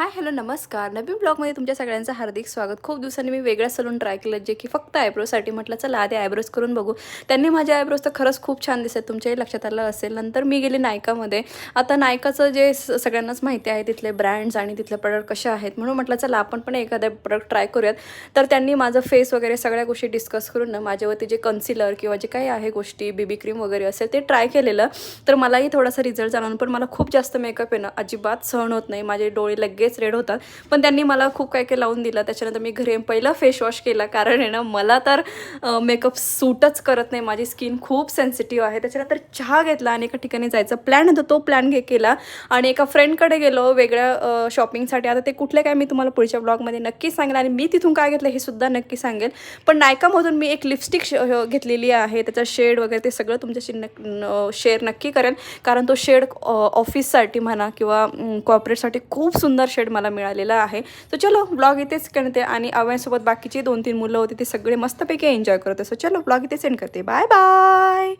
Hi hello नमस्कार. नवीन ब्लॉगमध्ये तुमच्या सगळ्यांचं हार्दिक स्वागत. खूप दिवसांनी मी वेगळा सलून ट्राय केलं, जे की फक्त आयब्रोसाठी. म्हटलं चला आधी आयब्रोज करून बघू. त्यांनी माझ्या आयब्रोज तर खरंच खूप छान दिसत, तुमच्याही लक्षात आलं असेल. नंतर मी गेली नायकामध्ये. आता नायकाचं जे सगळ्यांनाच माहिती आहे तिथले ब्रँड्स आणि तिथले प्रोडक्ट कसे आहेत, म्हणून म्हटलं चला आपण पण एखादा प्रोडक्ट ट्राय करूयात. तर त्यांनी माझं फेस वगैरे सगळ्या गोष्टी डिस्कस करून ना माझ्यावरती जे कन्सिलर किंवा जे काही आहे गोष्टी बीबी क्रीम वगैरे असेल ते ट्राय केलेलं. तर मलाही थोडासा रिझल्ट जाणवून, पण मला खूप जास्त मेकअप आहे ना अजिबात सहन होत नाही. माझे डोळे लगेच रेड होतात. पण त्यांनी मला खूप काही काही लावून दिलं. त्याच्यानंतर मी घरी पहिला फेस वॉश केला, कारण आहे ना मला तर मेकअप सूटच करत नाही. माझी स्किन खूप सेन्सिटिव्ह आहे. त्याच्यानंतर चहा घेतला आणि एका ठिकाणी जायचा प्लॅन होता, तो प्लॅन केला आणि एका फ्रेंडकडे गेलो वेगळ्या शॉपिंगसाठी. आता ते कुठले काय मी तुम्हाला पुढच्या ब्लॉगमध्ये नक्की सांगेल आणि मी तिथून काय घेतलं हे सुद्धा नक्की सांगेल. पण नायकामधून मी एक लिपस्टिक घेतलेली आहे. त्याचा शेड वगैरे ते सगळं तुमच्याशी शेअर नक्की करेन, कारण तो शेड ऑफिससाठी म्हणा किंवा कॉर्पोरेटसाठी खूप सुंदर शेड मला मिळालेला आहे. तर चलो ब्लॉग इथेच करते आणि अव्यांसोबत बाकीची 2-3 मुलं होती, ते सगळे मस्तपैकी एन्जॉय करत. सो चलो ब्लॉग इथेच एंड करते. Bye bye.